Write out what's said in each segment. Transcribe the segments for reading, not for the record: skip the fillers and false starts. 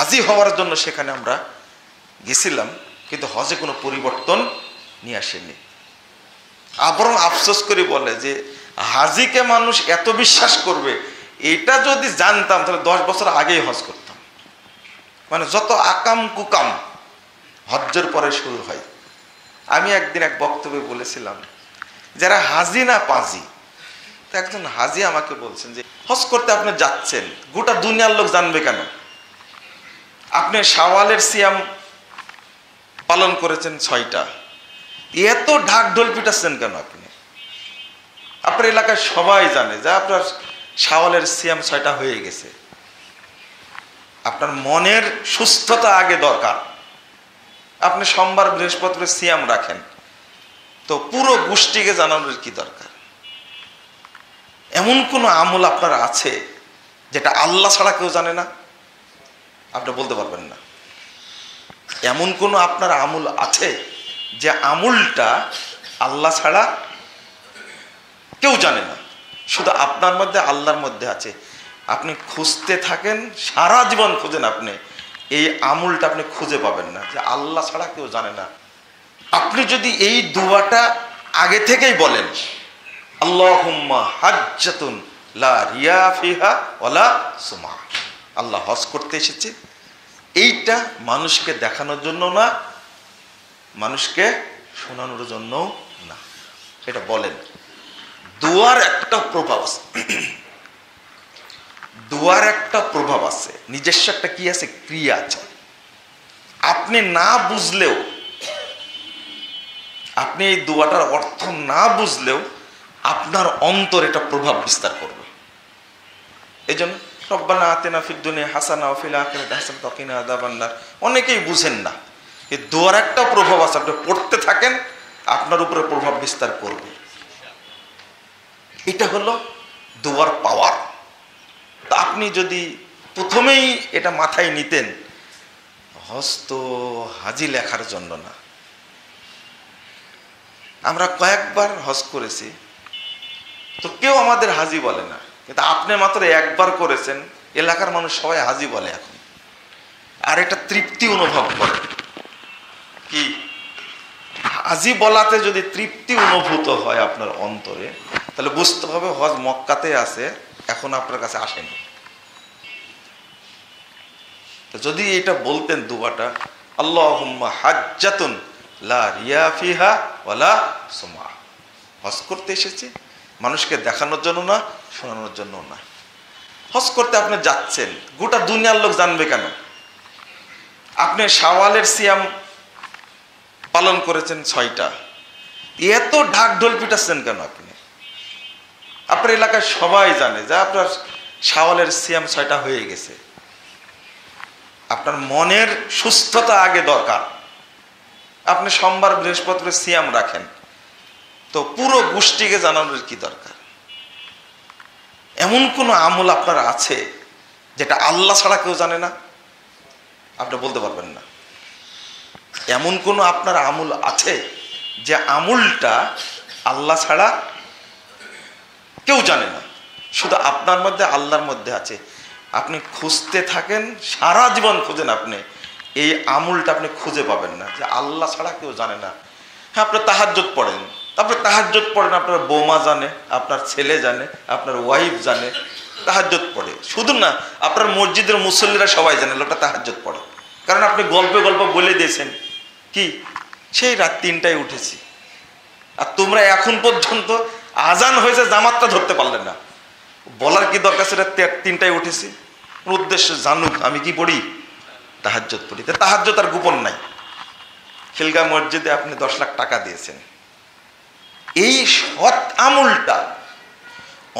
হাজি হওয়ার জন্য সেখানে আমরা গেছিলাম, কিন্তু হজে কোনো পরিবর্তন নিয়ে আসেনি। বরং আফসোস করে বলে যে হাজিকে মানুষ এত বিশ্বাস করবে, এটা যদি জানতাম তাহলে 10 বছর আগেই হজ করতাম। মানে যত আকাম কুকাম হজ্জের পরে শুরু হয়। আমি একদিন এক বক্তব্যে বলেছিলাম, যারা হাজি না পাজি, তো একজন হাজি আমাকে বলছেন যে হজ করতে আপনি যাচ্ছেন, গোটা দুনিয়ার লোক জানবে কেন? আপনি শাওয়ালের সিয়াম পালন করেছেন 6টা, এত ঢাক ঢোল পিটাচ্ছেন কেন? আপনার এলাকায় সবাই জানে যে আপনার শাওয়ালের সিয়াম 6টা হয়ে গেছে। আপনার মনের সুস্থতা আগে দরকার। আপনি সোমবার বৃহস্পতিবার সিয়াম রাখেন, তো পুরো গোষ্ঠীকে জানানোর কি দরকার? এমন কোন আমল আপনার আছে যেটা আল্লাহ ছাড়া কেউ জানে না? আপনি বলতে পারবেন না। এমন কোন আপনার আমল আছে যে আমলটা আল্লাহ ছাড়া কেউ জানে না, শুধু আপনার মধ্যে আল্লাহর মধ্যে আছে? আপনি খুঁজতে থাকেন, সারা জীবন খুঁজেন, আপনি এই আমলটা আপনি খুঁজে পাবেন না যে আল্লাহ ছাড়া কেউ জানে না। আপনি যদি এই দোয়াটা আগে থেকেই বলেন, আল্লাহুম্মা হাজ্জাতুন লা রিয়া ফিহা ওয়ালা সুমা, আল্লাহ হজ করতে এসেছে, এইটা মানুষকে দেখানোর জন্য না, মানুষকে শোনানোর জন্য না, এটা বলেন। দোয়ার একটা প্রভাব আছে, দোয়ার একটা প্রভাব আছে, নিজস্ব একটা কি আছে, ক্রিয়া আছে। আপনি না বুঝলেও, আপনি এই দোয়াটার অর্থ না বুঝলেও আপনার অন্তর এটা প্রভাব বিস্তার করবে। এই জন্য রব্বানা আতিনা ফিদ দুনিয়া হাসানা ওয়া ফিল আখিরাতি হাসানাতাও ওয়া কিনা আযাবান্নার অনেকেই বুঝেন না। এই দোয়ার একটা প্রভাব আছে, আপনি পড়তে থাকেন, আপনার উপরে প্রভাব বিস্তার করবে। এটা হলো দোয়ার পাওয়ার। তা আপনি যদি প্রথমেই এটা মাথায় নিতেন, হজ তো হাজি লেখার জন্য না। আমরা কয়েকবার হজ করেছি, তো কেউ আমাদের হাজি বলে না, কিন্তু আপনি মাত্র একবার করেছেন, এলাকার মানুষ সবাই হাজি বলে এখন। আর এটা তৃপ্তি অনুভব করে। কি হাজি বলাতে যদি তৃপ্তি অনুভূত হয় আপনার অন্তরে, তাহলে বুঝতে হবে হজ মক্কাতে আছে, এখন আপনার কাছে আসেনি। যদি এটা বলতেন দোয়াটা, আল্লাহুম্মা হাজ্জাতুন লা রিয়া ফিহা ওয়ালা সুমা, হজ করতে এসেছে, মানুষকে দেখানোর জন্য না, শোনানোর জন্য না। হজ করতে আপনি যাচ্ছেন, গোটা দুনিয়ার লোক জানবে কেন? আপনি শাওয়ালের সিয়াম পালন করেছেন 6টা, এত ঢাক ঢোল পিটাচ্ছেন কেন? আপনার এলাকায় সবাই জানে যে আপনার শাওয়ালের সিয়াম 6টা হয়ে গেছে। আপনার মনের সুস্থতা আগে দরকার। আপনি সোমবার বৃহস্পতিবার সিয়াম রাখেন, তো পুরো গোষ্ঠীকে জানানোর কি দরকার? এমন কোন আমল আপনার আছে যেটা আল্লাহ ছাড়া কেউ জানে না? আপনি বলতে পারবেন না। এমন কোন আপনার আমল আছে যে আমলটা আল্লাহ ছাড়া কেউ জানে না, শুধু আপনার মধ্যে আল্লাহর মধ্যে আছে? আপনি খুঁজতে থাকেন, সারা জীবন খুঁজেন, আপনি এই আমলটা আপনি খুঁজে পাবেন না যে আল্লাহ ছাড়া কেউ জানে না। হ্যাঁ, আপনি তাহাজ্জুদ পড়েন, তারপরে তাহাজ্জুদ পড়েন, আপনার বৌমা জানে, আপনার ছেলে জানে, আপনার ওয়াইফ জানে, তাহাজ্জুদ পড়ে। শুধু না, আপনার মসজিদের মুসল্লিরা সবাই জানে লোকটা তাহাজ্জুদ পড়ে, কারণ আপনি গল্পে গল্প বলে দিয়েছেন কি সেই রাত 3টায় উঠেছি, আর তোমরা এখন পর্যন্ত আজান হয়েছে জামাতটা ধরতে পারলে না। বলার কি দরকার সেটা 3টায় উঠেছি? উদ্দেশ্য জানুক আমি কি পড়ি, তাহাজ্জুদ পড়ি। তাহাজ্জুদ আর গোপন নাই। খিলগা মসজিদে আপনি 10 লাখ টাকা দিয়েছেন, এই সৎ আমলটা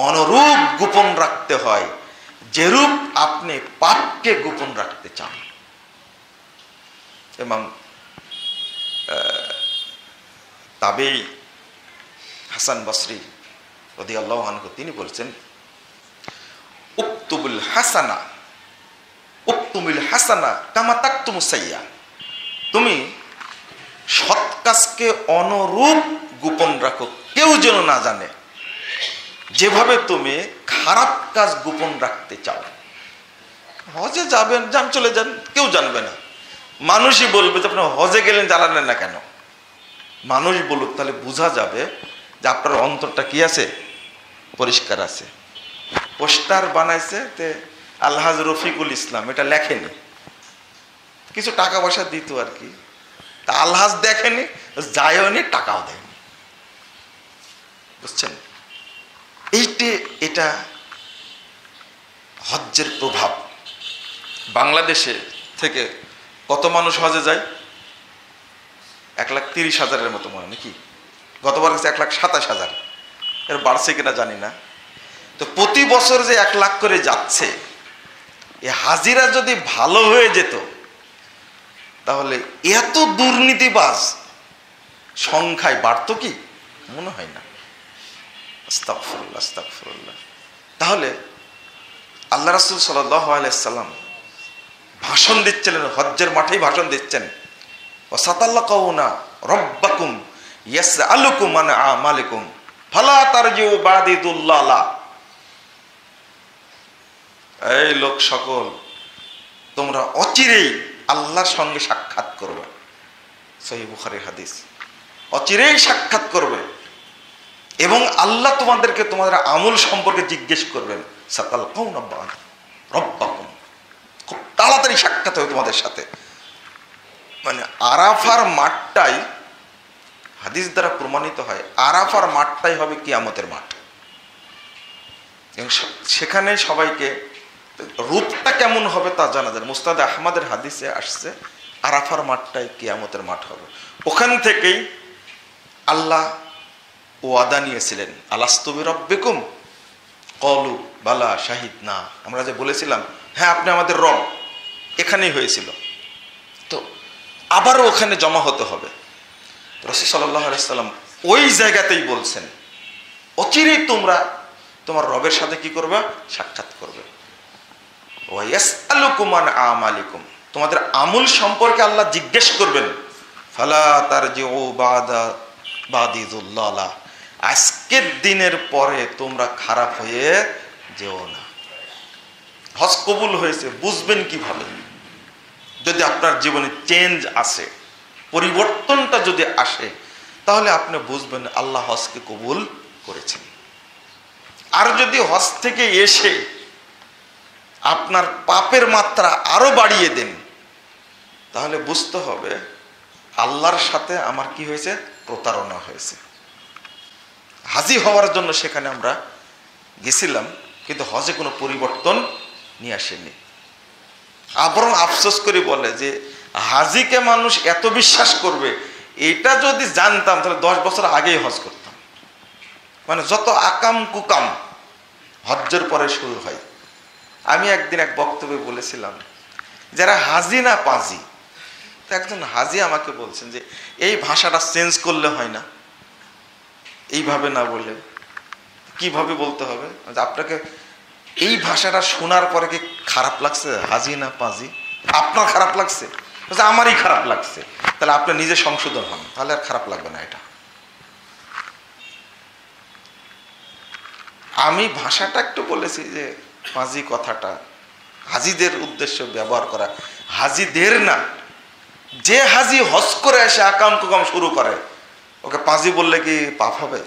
অনুরূপ গোপন রাখতে হয় যেরূপ আপনি পাপকে গোপন রাখতে চান। ইমাম তাবেঈ হাসান বসরি রাদিয়াল্লাহু আনহু তিনি বলছেন, উক্তুবুল হাসানা উক্তুমুল হাসানা কামা তাকতুমুস সাইয়্যা, তুমি সৎ কাজকে অনুরূপ গোপন রাখো, কেউ যেন না জানে, যেভাবে তুমি খারাপ কাজ গোপন রাখতে চাও। হজে যাবেন, যান, চলে যান, কেউ জানবে না। মানুষই বলবে যে আপনি হজে গেলেন, জানালেন না কেন। মানুষ বলুক, তাহলে বোঝা যাবে যে আপনার অন্তরটা কি আছে, পরিষ্কার আছে। পোস্টার বানাইছে তে আলহাজ রফিকুল ইসলাম, এটা লেখেনি, কিছু টাকা পয়সা দিত আর কি। তা আলহাজ দেখেনি, যায়নি, টাকাও দেয়নি। বুঝছেন? এটা হজ্জের প্রভাব। বাংলাদেশে থেকে কত মানুষ হজে যায়? 1,30,000-এর মতো মনে, নাকি? গতবার হচ্ছে 1,27,000, এর বাড়ছে কিনা জানি না। তো প্রতি বছর যে 1 লাখ করে যাচ্ছে, এই হাজিরা যদি ভালো হয়ে যেত তাহলে এত দুর্নীতিবাজ সংখ্যায় বাড়তো কি? মনে হয় না। আস্তাগফিরুল্লাহ, আস্তাগফিরুল্লাহ। তাহলে আল্লাহ রাসূল সাল্লাল্লাহু আলাইহি সাল্লাম ভাষণ দিচ্ছিলেন, হজ্জের মাঠেই ভাষণ দিচ্ছেন। ওয়াসাতাল্লাকুনা রাব্বাকুম ইয়াসআলুকুম আন আমালিকুম ফালা তারজিউ বাদি দুল্লালা। এই লোক সকল, তোমরা অচিরেই আল্লাহর সঙ্গে সাক্ষাৎ করবে। সহিহ বুখারীর হাদিস। অচিরেই সাক্ষাৎ করবে এবং আল্লাহ তোমাদেরকে তোমাদের আমল সম্পর্কে জিজ্ঞেস করবেন। সাতালকাউনা রাব্বাকুম, খুব তাড়াতাড়ি সাক্ষাৎ হবে তোমাদের সাথে। মানে আরাফার মাঠটাই, হাদিস দ্বারা প্রমাণিত হয়, আরাফার মাঠটাই হবে কিয়ামতের মাঠ। এবং সেখানে সবাইকে রূপটা কেমন হবে তা জানা যায়। মুস্তাদ আহমদের হাদিসে আসছে আরাফার মাঠটাই কিয়ামতের মাঠ হবে। ওখান থেকেই আল্লাহ ওয়াদা নিয়েছিলেন, আলাস্তু বিরাব্বিকুম ক্বালু বালা শাহিদনা। আমরা যে বলেছিলাম হ্যাঁ আপনি আমাদের রব, এখানেই হয়েছিল। তো আবারও ওখানে জমা হতে হবে। রাসূল সাল্লাল্লাহু আলাইহি সাল্লাম ওই জায়গাতেই বলছেন অচিরেই তোমরা তোমার রবের সাথে কি করবে? সাক্ষাৎ করবে। ওয়া ইয়াসআলুকুম আন আমালিকুম, তোমাদের আমল সম্পর্কে আল্লাহ জিজ্ঞেস করবেন। ফালা তারজিউ বাদি যুল্লালা, আজকের দিনের পরে তোমরা খারাপ হয়ে যেও না। হজ কবুল হয়েছে বুঝবেন কিভাবে? যদি আপনার জীবনে চেঞ্জ আসে, পরিবর্তনটা যদি আসে, তাহলে আপনি বুঝবেন আল্লাহ হজকে কবুল করেছেন। আর যদি হজ থেকে এসে আপনার পাপের মাত্রা আরো বাড়িয়ে দেন, তাহলে বুঝতে হবে আল্লাহর সাথে আমার কি হয়েছে? প্রতারণা হয়েছে। হাজি হওয়ার জন্য সেখানে আমরা গেছিলাম, কিন্তু হজে কোনো পরিবর্তন নিয়ে আসেনি। বরং আফসোস করে বলে যে হাজিকে মানুষ এত বিশ্বাস করবে, এটা যদি জানতাম তাহলে 10 বছর আগেই হজ করতাম। মানে যত আকাম কুকাম হজ্জের পরে শুরু হয়। আমি একদিন এক বক্তব্যে বলেছিলাম, যারা হাজি না পাজি, তো একজন হাজি আমাকে বলছেন যে এই ভাষাটা চেঞ্জ করলে হয় না, এইভাবে না বলে কিভাবে বলতে হবে? আপনাকে এই ভাষাটা শোনার পরে কি খারাপ লাগছে? হাজি না পাজি? আপনার খারাপ লাগছে? আমারই খারাপ লাগছে। তাহলে আপনি নিজে সংশোধন হন, তাহলে আর খারাপ লাগবে না। এটা আমি ভাষাটা একটু বলেছি যে পাজি কথাটা হাজিদের উদ্দেশ্যে ব্যবহার করা, হাজিদের না। যে হাজি হজ করে এসে আকাম কুকাম শুরু করে, ওকে পাজি বললে কি পাপ হবে?